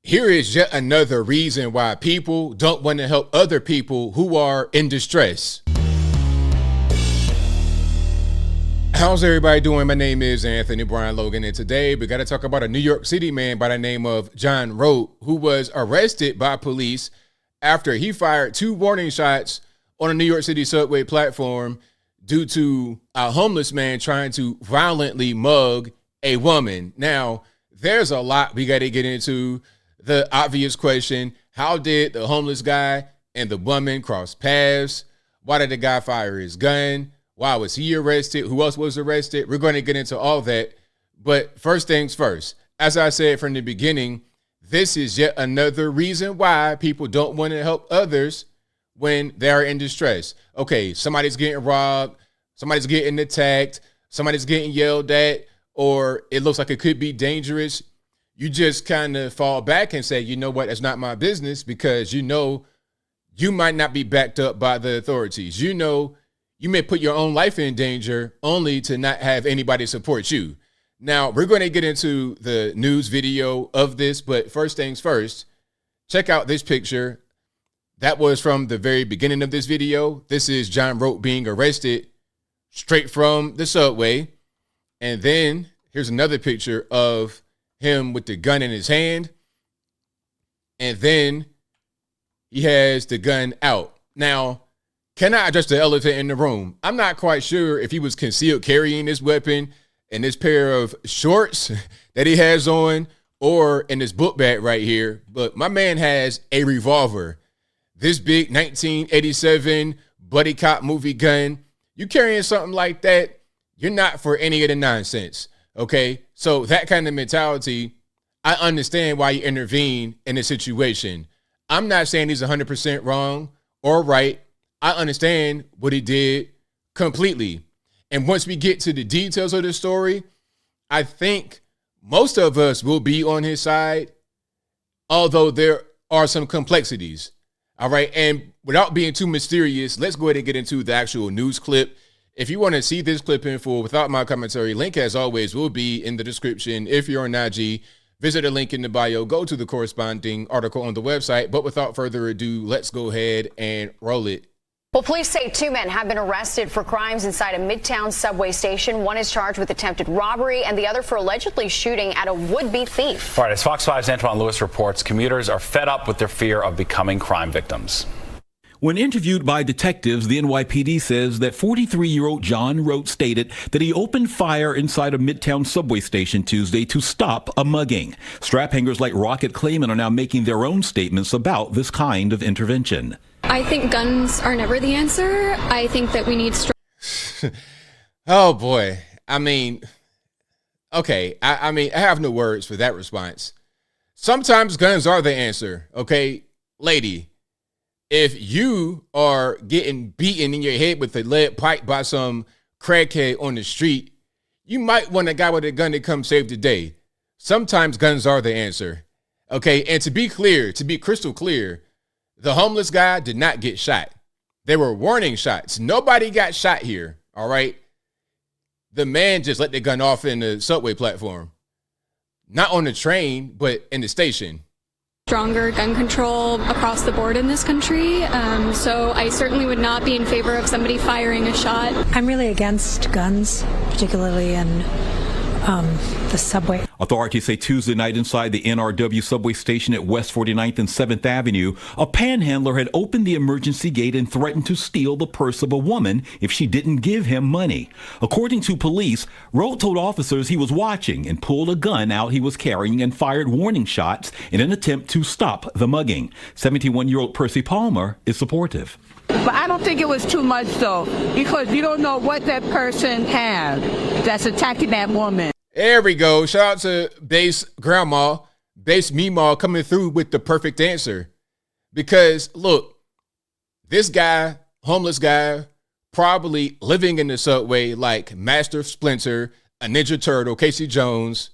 Here is yet another reason why people don't want to help other people who are in distress. How's everybody doing? My name is Anthony Brian Logan, and today we got to talk about a New York City man by the name of John Rote, who was arrested by police after he fired 2 warning shots on a New York City subway platform due to a homeless man trying to violently mug a woman. Now, there's a lot we got to get into. The obvious question: how did the homeless guy and the woman cross paths? Why did the guy fire his gun? Why was he arrested? Who else was arrested? We're going to get into all that. But first things first, as I said from the beginning, this is yet another reason why people don't want to help others when they're in distress. Okay, somebody's getting robbed, somebody's getting attacked, somebody's getting yelled at, or it looks like it could be dangerous. You just kind of fall back and say, you know what, it's not my business, because you know you might not be backed up by the authorities. You know you may put your own life in danger only to not have anybody support you. Now, we're going to get into the news video of this, but first things first, check out this picture. That was from the very beginning of this video. This is John Rote being arrested straight from the subway. And then here's another picture of him with the gun in his hand, and then he has the gun out. Now, can I address the elephant in the room? I'm not quite sure if he was concealed carrying this weapon in this pair of shorts that he has on, or in this book bag right here, but my man has a revolver. This big 1987 buddy cop movie gun. You carrying something like that, you're not for any of the nonsense. Okay, so that kind of mentality, I understand why you intervene in a situation. I'm not saying he's 100% wrong or right. I understand what he did completely. And once we get to the details of the story, I think most of us will be on his side, although there are some complexities. All right, and without being too mysterious, let's go ahead and get into the actual news clip. If you want to see this clip in full without my commentary, link as always will be in the description. If you're on IG, visit the link in the bio, go to the corresponding article on the website. But without further ado, let's go ahead and roll it. Well, police say 2 men have been arrested for crimes inside a Midtown subway station. One is charged with attempted robbery and the other for allegedly shooting at a would-be thief. All right, as Fox 5's Antoine Lewis reports, commuters are fed up with their fear of becoming crime victims. When interviewed by detectives, the NYPD says that 43-year-old John Rote stated that he opened fire inside a Midtown subway station Tuesday to stop a mugging. Strap hangers like Rocket Clayman are now making their own statements about this kind of intervention. I think guns are never the answer. I think that we need Oh, boy. I mean, okay. I mean, I have no words for that response. Sometimes guns are the answer, okay? Lady, if you are getting beaten in your head with a lead pipe by some crackhead on the street, you might want a guy with a gun to come save the day. Sometimes guns are the answer. Okay, and to be clear, to be crystal clear, the homeless guy did not get shot. They were warning shots. Nobody got shot here, all right? The man just let the gun off in the subway platform. Not on the train, but in the station. Stronger gun control across the board in this country. So I certainly would not be in favor of somebody firing a shot. I'm really against guns, particularly in the subway. Authorities say Tuesday night inside the NRW subway station at West 49th and 7th Avenue, a panhandler had opened the emergency gate and threatened to steal the purse of a woman if she didn't give him money. According to police, Rote told officers he was watching and pulled a gun out he was carrying and fired warning shots in an attempt to stop the mugging. 71-year-old Percy Palmer is supportive. But I don't think it was too much, though, because you don't know what that person had that's attacking that woman. There we go. Shout out to Base Grandma, Base Meemaw coming through with the perfect answer. Because, look, this guy, homeless guy, probably living in the subway like Master Splinter, a Ninja Turtle, Casey Jones,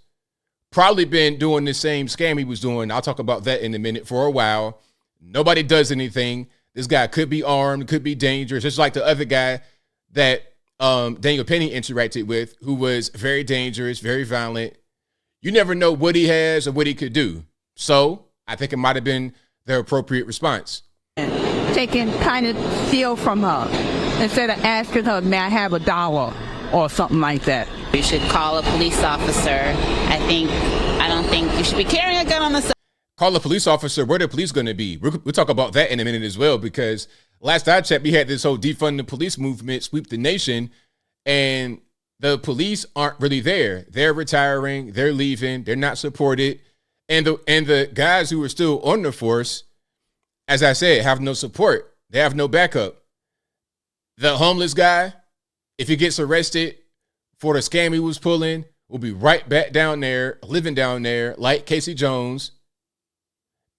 probably been doing the same scam he was doing. I'll talk about that in a minute for a while. Nobody does anything. This guy could be armed, could be dangerous, just like the other guy that Daniel Penny interacted with, who was very dangerous, very violent. You never know what he has or what he could do. So I think it might have been the appropriate response. They can kind of steal from her instead of asking her, may I have $1 or something like that. You should call a police officer. I don't think you should be carrying a gun on the side. Call a police officer. Where the police going to be? We'll talk about that in a minute as well, because last I checked, we had this whole defund the police movement sweep the nation, and the police aren't really there. They're retiring. They're leaving. They're not supported. And the guys who are still on the force, as I said, have no support. They have no backup. The homeless guy, if he gets arrested for the scam he was pulling, will be right back down there, living down there like Casey Jones.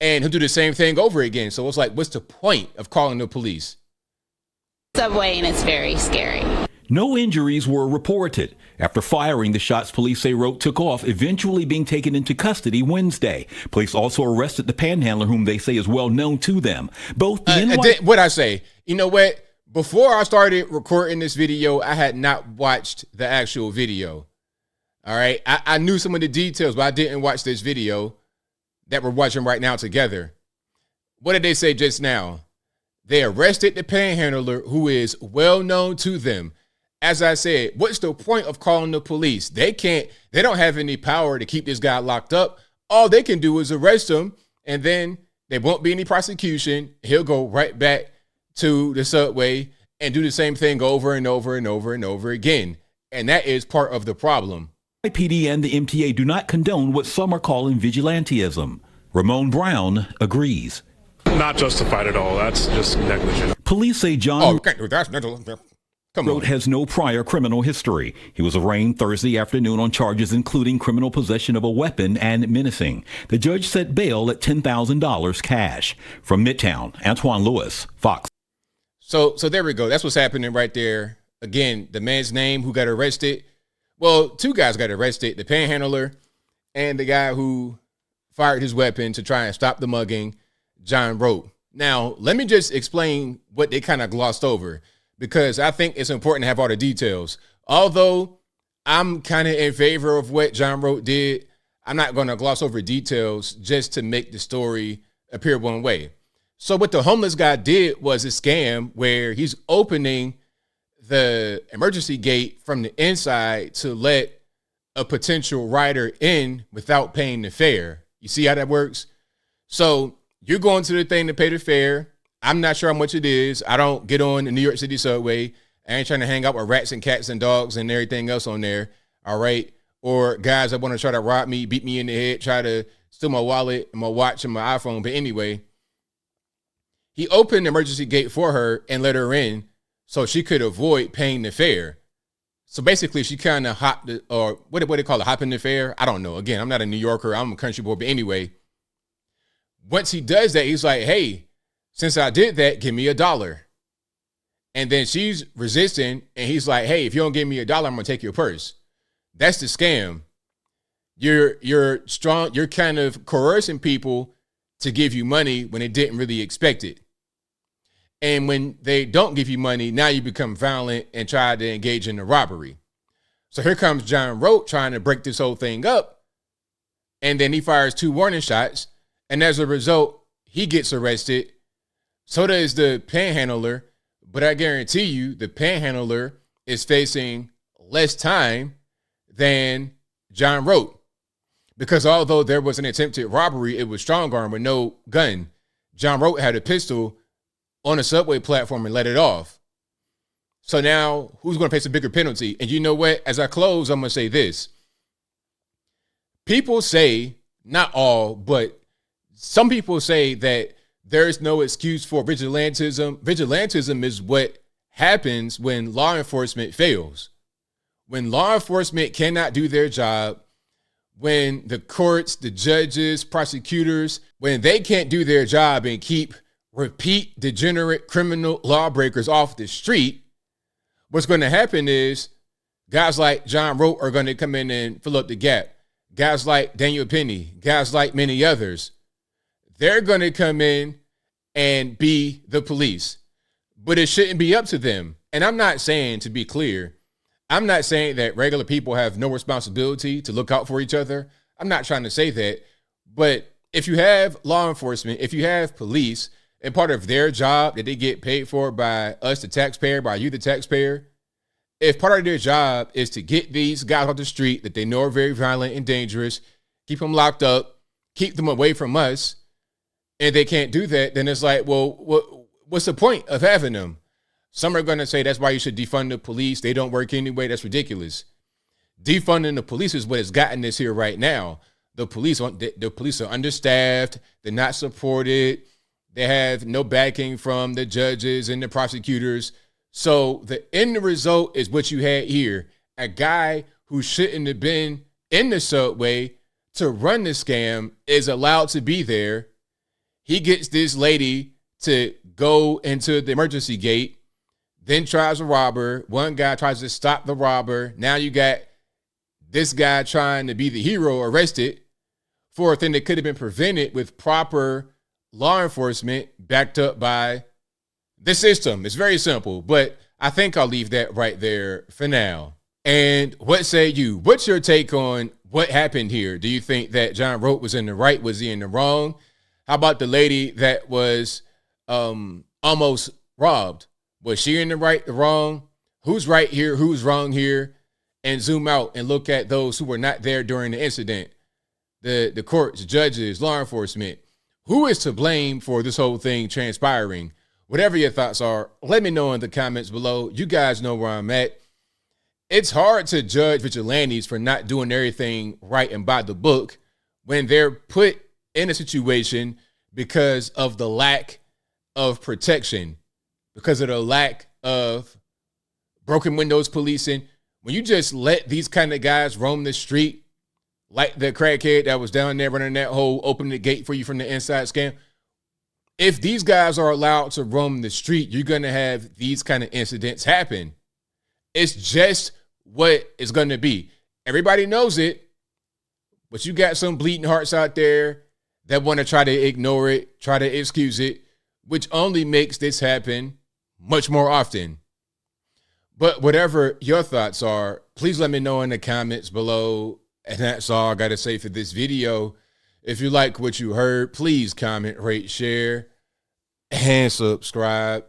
And he'll do the same thing over again. So it's like, what's the point of calling the police? Subway, and it's very scary. No injuries were reported. After firing the shots, police say Rote took off, eventually being taken into custody Wednesday. Police also arrested the panhandler, whom they say is well known to them. Both the what I say, you know what? Before I started recording this video, I had not watched the actual video. All right. I knew some of the details, but I didn't watch this video that we're watching right now together. What did they say just now? They arrested the panhandler, who is well known to them. As I said, what's the point of calling the police? They don't have any power to keep this guy locked up. All they can do is arrest him, and then there won't be any prosecution. He'll go right back to the subway and do the same thing over and over and over and over again. And that is part of the problem. NYPD and the MTA do not condone what some are calling vigilantism. Ramon Brown agrees. Not justified at all. That's just negligent. Police say John Come Rote on. has no prior criminal history. He was arraigned Thursday afternoon on charges including criminal possession of a weapon and menacing. The judge set bail at $10,000 cash. From Midtown, Antoine Lewis, Fox. So there we go. That's what's happening right there. Again, the man's name who got arrested. Well, two guys got arrested, the panhandler and the guy who fired his weapon to try and stop the mugging, John Rote. Now, let me just explain what they kind of glossed over, because I think it's important to have all the details. Although I'm kind of in favor of what John Rote did, I'm not going to gloss over details just to make the story appear one way. So what the homeless guy did was a scam where he's opening the emergency gate from the inside to let a potential rider in without paying the fare. You see how that works? So you're going to the thing to pay the fare. I'm not sure how much it is. I don't get on the New York City subway. I ain't trying to hang out with rats and cats and dogs and everything else on there. All right. Or guys that want to try to rob me, beat me in the head, try to steal my wallet and my watch and my iPhone. But anyway, he opened the emergency gate for her and let her in so she could avoid paying the fare. So basically, she kind of hopped, or what do they call it, hopping the fare? I don't know. Again, I'm not a New Yorker. I'm a country boy. But anyway, once he does that, he's like, hey, since I did that, give me $1. And then she's resisting, and he's like, hey, if you don't give me $1, I'm going to take your purse. That's the scam. You're strong. You're kind of coercing people to give you money when they didn't really expect it. And when they don't give you money, now you become violent and try to engage in a robbery. So here comes John Rote trying to break this whole thing up. And then he fires 2 warning shots. And as a result, he gets arrested. So does the panhandler. But I guarantee you, the panhandler is facing less time than John Rote. Because although there was an attempted robbery, it was strong arm with no gun. John Rote had a pistol on a subway platform and let it off. So now who's going to face a bigger penalty? And you know what? As I close, I'm going to say this. People say, not all, but some people say that there is no excuse for vigilantism. Vigilantism is what happens when law enforcement fails. When law enforcement cannot do their job, when the courts, the judges, prosecutors, when they can't do their job and keep repeat degenerate criminal lawbreakers off the street, what's going to happen is guys like John Rote are going to come in and fill up the gap. Guys like Daniel Penny, guys like many others, they're going to come in and be the police. But it shouldn't be up to them. And I'm not saying, to be clear, I'm not saying that regular people have no responsibility to look out for each other. I'm not trying to say that. But if you have law enforcement, if you have police, and part of their job that they get paid for by us, the taxpayer, by you, the taxpayer, if part of their job is to get these guys off the street that they know are very violent and dangerous, keep them locked up, keep them away from us, and they can't do that, then it's like, well, what's the point of having them? Some are going to say that's why you should defund the police. They don't work anyway. That's ridiculous. Defunding the police is what has gotten us here right now. The police are understaffed. They're not supported. They have no backing from the judges and the prosecutors. So the end result is what you had here. A guy who shouldn't have been in the subway to run the scam is allowed to be there. He gets this lady to go into the emergency gate, then tries to rob her. One guy tries to stop the robber. Now you got this guy trying to be the hero arrested for a thing that could have been prevented with proper law enforcement backed up by the system. It's very simple, but I think I'll leave that right there for now. And what say you? What's your take on what happened here? Do you think that John Rote was in the right? Was he in the wrong? How about the lady that was almost robbed? Was she in the right, the wrong? Who's right here? Who's wrong here? And zoom out and look at those who were not there during the incident. The courts, judges, law enforcement. Who is to blame for this whole thing transpiring? Whatever your thoughts are, let me know in the comments below. You guys know where I'm at. It's hard to judge vigilantes for not doing everything right and by the book when they're put in a situation because of the lack of protection, because of the lack of broken windows policing. When you just let these kind of guys roam the street, like the crackhead that was down there running that hole, opening the gate for you from the inside scam. If these guys are allowed to roam the street, you're going to have these kind of incidents happen. It's just what it's going to be. Everybody knows it, but you got some bleeding hearts out there that want to try to ignore it, try to excuse it, which only makes this happen much more often. But whatever your thoughts are, please let me know in the comments below. And that's all I got to say for this video. If you like what you heard, please comment, rate, share, and subscribe.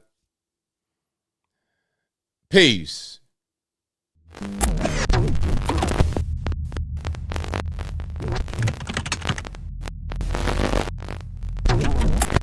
Peace.